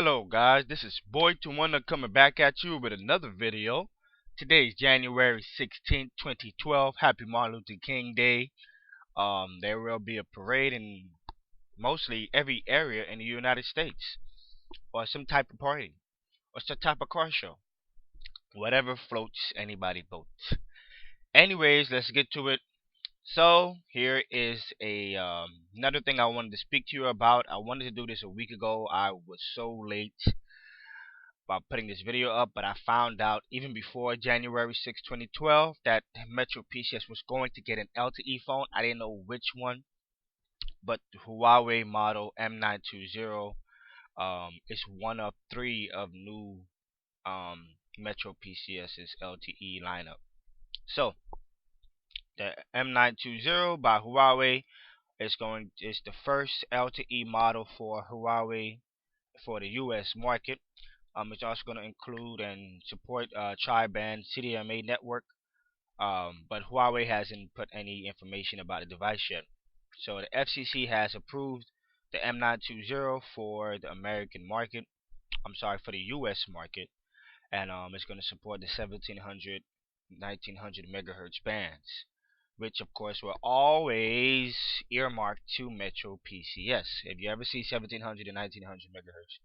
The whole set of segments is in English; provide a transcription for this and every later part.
Hello guys, this is Boy21 coming back at you with another video. Today is January 16th, 2012. Happy Martin Luther King Day. There will be a parade in mostly every area in the United States, or some type of party, or some type of car show. Whatever floats anybody boats. Anyways, let's get to it. So here is a another thing I wanted to speak to you about. I wanted to do this a week ago. I was so late about putting this video up, but I found out even before January 6, 2012 that metroPCS was going to get an LTE phone. I didn't know which one, but the Huawei model M920 is one of three of new metroPCS's LTE lineup. So the M920 by Huawei is the first LTE model for Huawei for the US market. It's also going to include and support tri-band CDMA network, but Huawei hasn't put any information about the device yet. So the FCC has approved the M920 for the American market. I'm sorry, for the US market, and it's going to support the 1700, 1900 megahertz bands, which of course were always earmarked to Metro PCS. If you ever see 1700 and 1900 megahertz,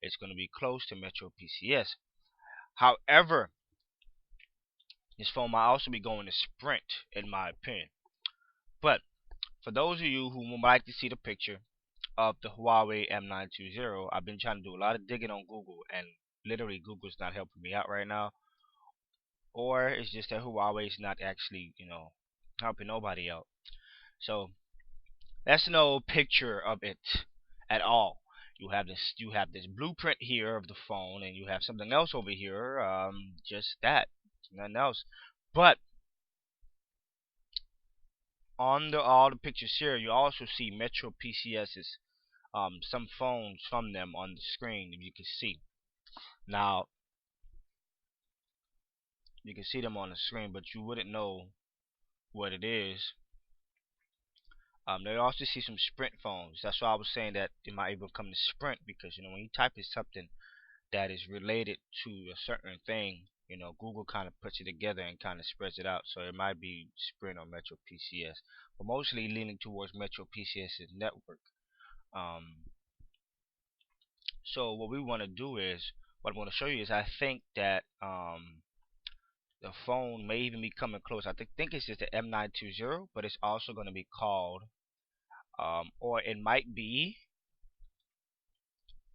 it's going to be close to Metro PCS. However, this phone might also be going to Sprint, in my opinion. But for those of you who would like to see the picture of the Huawei M920, I've been trying to do a lot of digging on Google, and literally Google's not helping me out right now. Or it's just that Huawei is not actually, helping nobody out. So that's no picture of it at all. You have this blueprint here of the phone, and you have something else over here, just that, nothing else. But on all the pictures here, you also see Metro PCS's some phones from them on the screen. If you can see now, you can see them on the screen, but you wouldn't know what it is. They also see some Sprint phones. That's why I was saying that it might even come to Sprint, because when you type in something that is related to a certain thing, Google kind of puts it together and kind of spreads it out. So it might be Sprint or Metro PCS, but mostly leaning towards Metro PCS's network. So what we want to do is, what I'm going to show you is, I think that the phone may even be coming close. I think it's just the M920, but it's also going to be called, or it might be.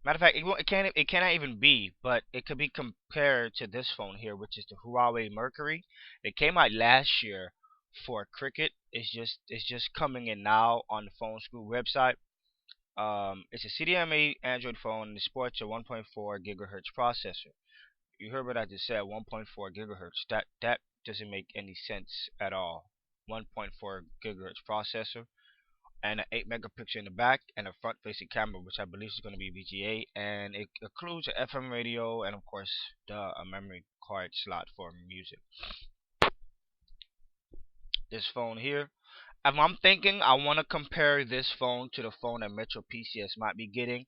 Matter of fact, it cannot even be, but it could be compared to this phone here, which is the Huawei Mercury. It came out last year for Cricket. It's just coming in now on the Phone School website. It's a CDMA Android phone, and it sports a 1.4 gigahertz processor. You heard what I just said, 1.4 gigahertz. That doesn't make any sense at all. 1.4 gigahertz processor, and an 8 megapixel in the back, and a front facing camera, which I believe is going to be VGA, and it includes an FM radio, and of course a memory card slot for music. This phone here, if I'm thinking, I want to compare this phone to the phone that Metro PCS might be getting.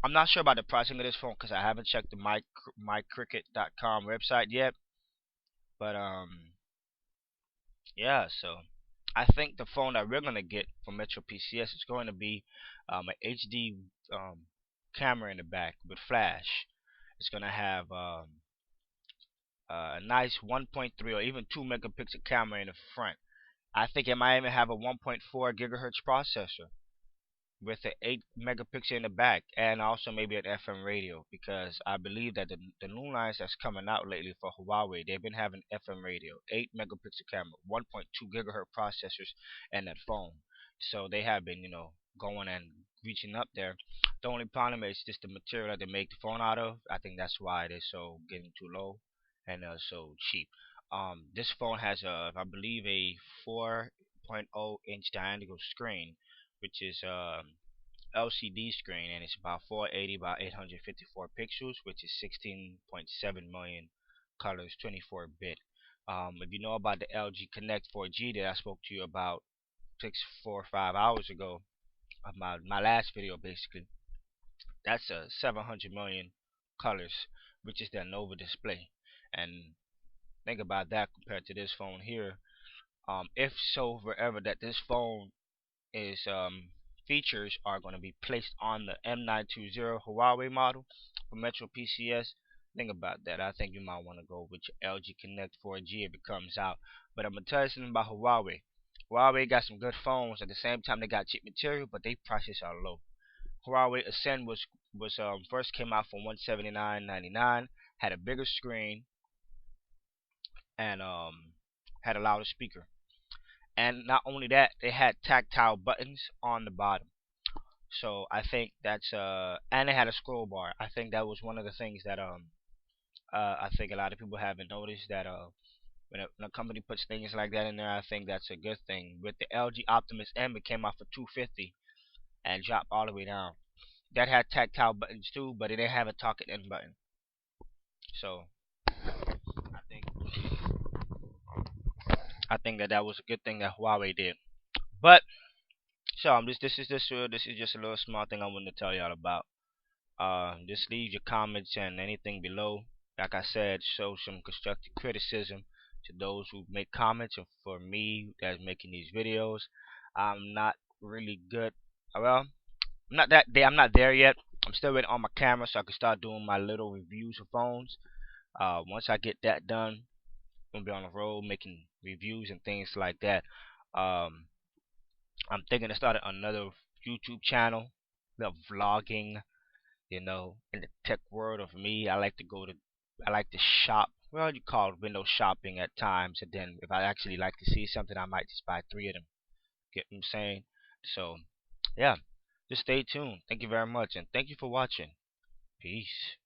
I'm not sure about the pricing of this phone because I haven't checked the mycricket.com website yet, but yeah, so I think the phone that we're gonna get from Metro PCS is going to be an HD camera in the back with flash. It's gonna have a nice 1.3 or even 2 megapixel camera in the front. I think it might even have a 1.4 gigahertz processor with an 8 megapixel in the back, and also maybe an FM radio, because I believe that the new lines that's coming out lately for Huawei, they've been having FM radio, 8 megapixel camera, 1.2 gigahertz processors in that phone. So they have been, going and reaching up there. The only problem is just the material that they make the phone out of. I think that's why they're so getting too low and so cheap. This phone has I believe a 4.0 inch diagonal screen, which is LCD screen, and it's about 480 by 854 pixels, which is 16.7 million colors, 24-bit. If you know about the LG Connect 4G that I spoke to you about 4 or 5 hours ago, of my last video, basically, That's a 700 million colors, which is their Nova display. And think about that compared to this phone here. If so forever that this phone is features are going to be placed on the M920 Huawei model for metroPCS. Think about that. I think you might want to go with your LG Connect 4G if it comes out. But I'm gonna tell you something about Huawei. Huawei got some good phones. At the same time, they got cheap material, but they prices are low. Huawei Ascend was first came out for 179.99. Had a bigger screen and had a louder speaker. And not only that, they had tactile buttons on the bottom. So I think that's and it had a scroll bar. I think that was one of the things that I think a lot of people haven't noticed that when a company puts things like that in there, I think that's a good thing. With the LG Optimus M, it came out for 250 and dropped all the way down. That had tactile buttons too, but it didn't have a talking in button. So I think that that was a good thing that Huawei did. But so this is just a little small thing I wanted to tell y'all about. Just leave your comments and anything below. Like I said, show some constructive criticism to those who make comments, and for me that's making these videos. I'm not really good. Well, I'm not there yet. I'm still waiting on my camera so I can start doing my little reviews of phones. Once I get that done, I'm gonna be on the road making reviews and things like that. Um, I'm thinking of starting another YouTube channel, the vlogging. In the tech world of me, I like to shop. Well, you call it window shopping at times, and then if I actually like to see something, I might just buy three of them. Get what I'm saying? So, yeah, just stay tuned. Thank you very much, and thank you for watching. Peace.